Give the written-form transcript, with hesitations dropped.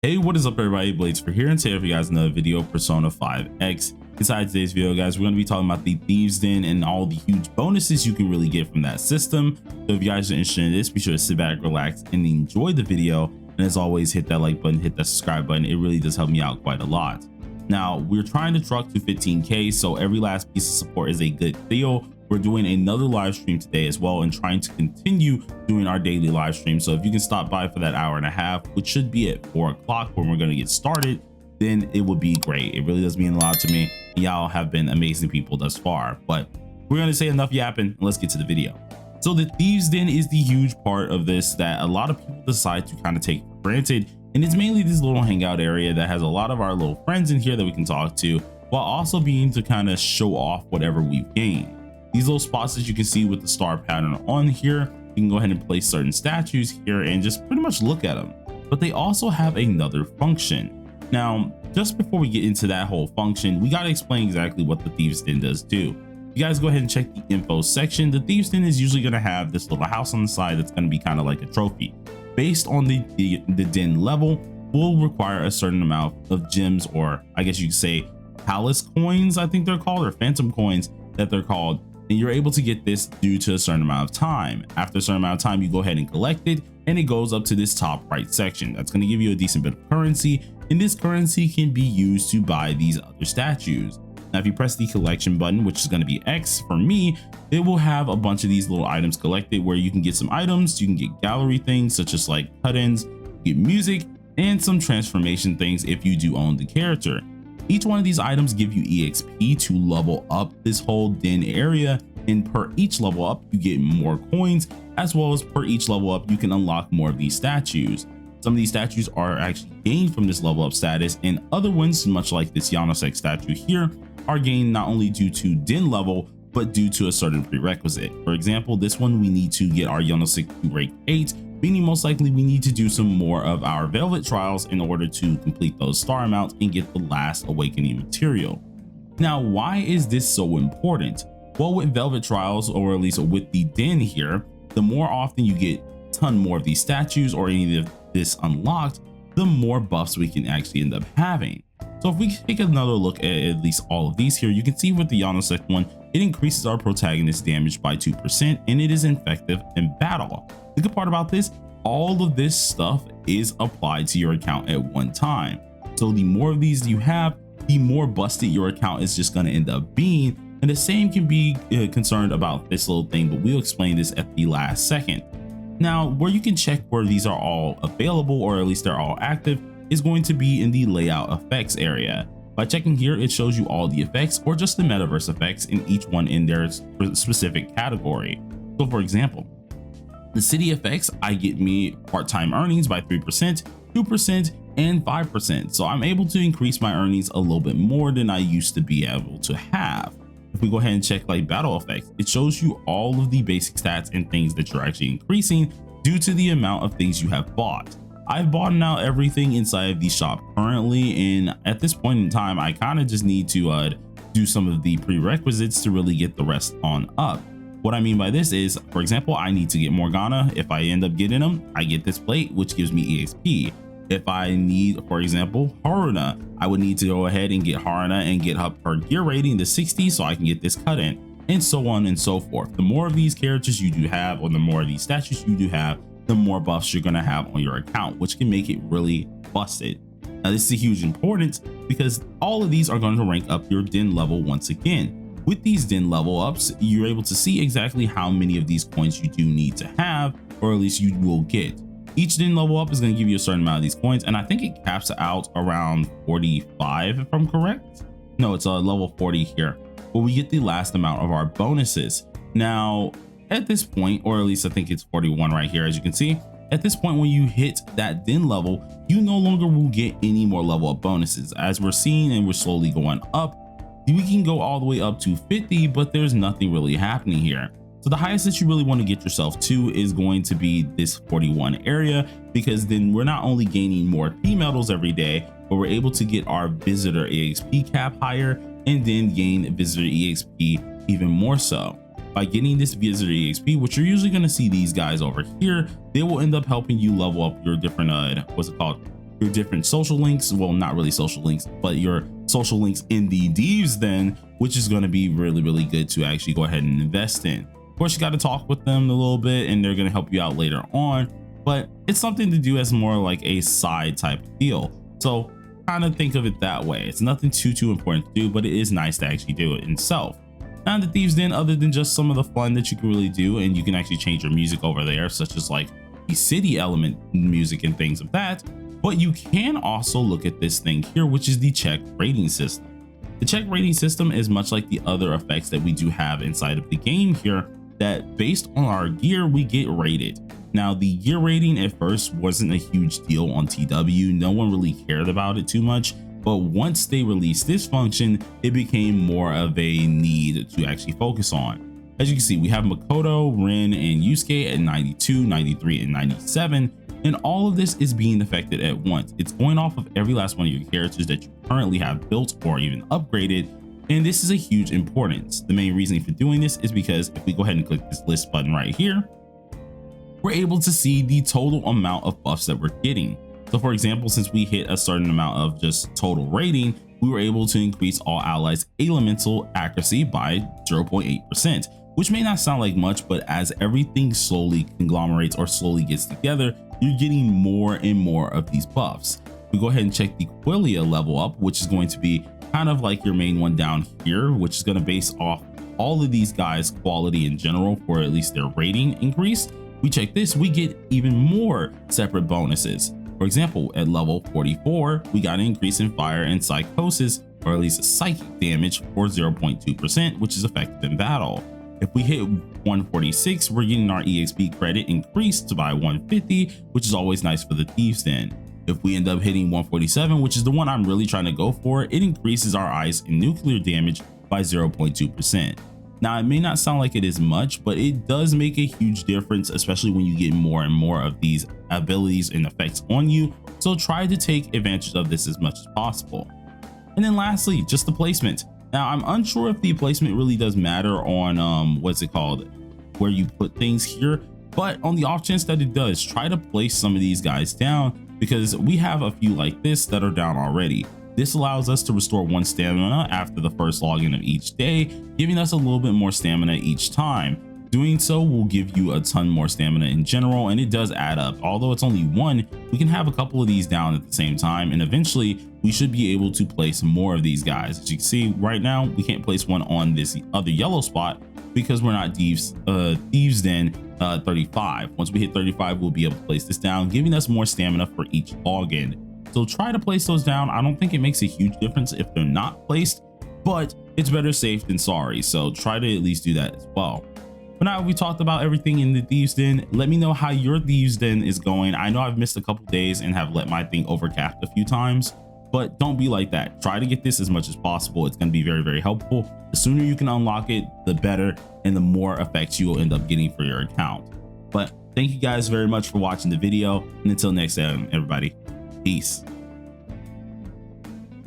Hey, what is up everybody? Blades for here, and today for you guys another video, Persona 5X. Inside today's video, guys, we're going to be talking about the Thieves Den and all the huge bonuses you can really get from that system. So if you guys are interested in this, be sure to sit back, relax, and enjoy the video. And as always, hit that like button, hit that subscribe button. It really does help me out quite a lot. Now, we're trying to truck to 15K, so every last piece of support is a good deal. We're doing another live stream today as well and trying to continue doing our daily live stream. So if you can stop by for that hour and a half, which should be at 4 o'clock when we're going to get started, then it would be great. It really does mean a lot to me. Y'all have been amazing people thus far, but we're going to say enough yapping and let's get to the video. So the Thieves Den is the huge part of this that a lot of people decide to kind of take for granted. And it's mainly this little hangout area that has a lot of our little friends in here that we can talk to, while also being to kind of show off whatever we've gained. These little spots that you can see with the star pattern on here, you can go ahead and place certain statues here and just pretty much look at them. But they also have another function. Now, just before we get into that whole function, we got to explain exactly what the Thieves Den does too. You guys go ahead and check the info section. The Thieves Den is usually going to have this little house on the side that's going to be kind of like a trophy. Based on the den level, will require a certain amount of gems, or I guess you could say palace coins, I think they're called, or phantom coins that they're called. And you're able to get this due to a certain amount of time. After a certain amount of time, you go ahead and collect it, and it goes up to this top right section. That's going to give you a decent bit of currency, and this currency can be used to buy these other statues. Now, if you press the collection button, which is going to be X for me, it will have a bunch of these little items collected where you can get some items. You can get gallery things such as like cut-ins, get music, and some transformation things if you do own the character. Each one of these items give you EXP to level up this whole den area, and per each level up you get more coins, as well as per each level up you can unlock more of these statues. Some of these statues are actually gained from this level up status, and other ones, much like this Yanosek statue here, are gained not only due to den level but due to a certain prerequisite. For example, this one we need to get our Yanosek to rank 8, meaning most likely we need to do some more of our Velvet trials in order to complete those star amounts and get the last awakening material. Now, why is this so important? Well, with Velvet trials, or at least with the den here, the more often you get a ton more of these statues or any of this unlocked, the more buffs we can actually end up having. So if we take another look at least all of these here, you can see with the Yanosek one, it increases our protagonist damage by 2%, and it is effective in battle. The good part about this, all of this stuff is applied to your account at one time. So the more of these you have, the more busted your account is just going to end up being. And the same can be concerned about this little thing, but we'll explain this at the last second. Now, where you can check where these are all available, or at least they're all active, is going to be in the layout effects area. By checking here, it shows you all the effects, or just the metaverse effects, in each one in their specific category. So for example, the city effects, I get me part-time earnings by 3%, 2%, and 5%. So I'm able to increase my earnings a little bit more than I used to be able to have. If we go ahead and check like battle effects, it shows you all of the basic stats and things that you're actually increasing due to the amount of things you have bought. I've bought now everything inside of the shop currently, and at this point in time, I kind of just need to do some of the prerequisites to really get the rest on up. What I mean by this is, for example, I need to get Morgana. If I end up getting them, I get this plate, which gives me EXP. If I need, for example, Haruna, I would need to go ahead and get Haruna and get up her gear rating to 60 so I can get this cut in, and so on and so forth. The more of these characters you do have, or the more of these statues you do have, the more buffs you're going to have on your account, which can make it really busted. Now, this is a huge importance because all of these are going to rank up your den level once again. With these den level ups, you're able to see exactly how many of these coins you do need to have, or at least you will get. Each den level up is going to give you a certain amount of these coins, and I think it caps out around 45 if I'm correct. No, it's a level 40 here, where we get the last amount of our bonuses. Now, at this point, or at least I think it's 41 right here, as you can see, at this point when you hit that den level, you no longer will get any more level up bonuses. As we're seeing and we're slowly going up, we can go all the way up to 50, but there's nothing really happening here. So the highest that you really want to get yourself to is going to be this 41 area, because then we're not only gaining more P medals every day, but we're able to get our visitor EXP cap higher, and then gain visitor EXP even more so. By getting this visitor EXP, which you're usually going to see these guys over here, they will end up helping you level up your different your different social links. Well, not really social links, but your social links in the Thieves Den, which is going to be really, really good to actually go ahead and invest in. Of course, you got to talk with them a little bit and they're going to help you out later on, but it's something to do as more like a side type of deal. So kind of think of it that way. It's nothing too important to do, but it is nice to actually do it itself. Now the Thieves Den, other than just some of the fun that you can really do, and you can actually change your music over there, such as like the city element music and things of that, but you can also look at this thing here, which is the check rating system. The check rating system is much like the other effects that we do have inside of the game here, that based on our gear, we get rated. Now the gear rating at first wasn't a huge deal on TW. No one really cared about it too much. But once they released this function, it became more of a need to actually focus on. As you can see, we have Makoto, Rin, and Yusuke at 92, 93, and 97. And all of this is being affected at once. It's going off of every last one of your characters that you currently have built or even upgraded. And this is a huge importance. The main reason for doing this is because if we go ahead and click this list button right here, we're able to see the total amount of buffs that we're getting. So for example, since we hit a certain amount of just total rating, we were able to increase all allies elemental accuracy by 0.8%, which may not sound like much, but as everything slowly conglomerates or slowly gets together, you're getting more and more of these buffs. We go ahead and check the Qualia level up, which is going to be kind of like your main one down here, which is going to base off all of these guys' quality in general for at least their rating increase. We check this, we get even more separate bonuses. For example, at level 44, we got an increase in fire and psychosis, or at least psychic damage for 0.2%, which is effective in battle. If we hit 146, we're getting our EXP credit increased by 150, which is always nice for the Thieves Den. If we end up hitting 147, which is the one I'm really trying to go for, it increases our ice and nuclear damage by 0.2%. Now, it may not sound like it is much, but it does make a huge difference, especially when you get more and more of these abilities and effects on you. So try to take advantage of this as much as possible. And then lastly, just the placement. Now, I'm unsure if the placement really does matter on what's it called, where you put things here, but on the off chance that it does, try to place some of these guys down, because we have a few like this that are down already. This allows us to restore 1 stamina after the first login of each day, giving us a little bit more stamina each time. Doing so will give you a ton more stamina in general, and it does add up. Although it's only 1, we can have a couple of these down at the same time, and eventually we should be able to place more of these guys. As you can see right now, we can't place one on this other yellow spot because we're not Thieves Den 35. Once we hit 35, we'll be able to place this down, giving us more stamina for each login. So try to place those down. I don't think it makes a huge difference if they're not placed, but it's better safe than sorry. So try to at least do that as well. But now we talked about everything in the Thieves Den. Let me know how your Thieves Den is going. I know I've missed a couple days and have let my thing overcapped a few times, but don't be like that. Try to get this as much as possible. It's going to be very, very helpful. The sooner you can unlock it, the better, and the more effects you will end up getting for your account. But thank you guys very much for watching the video, and until next time, everybody. Peace.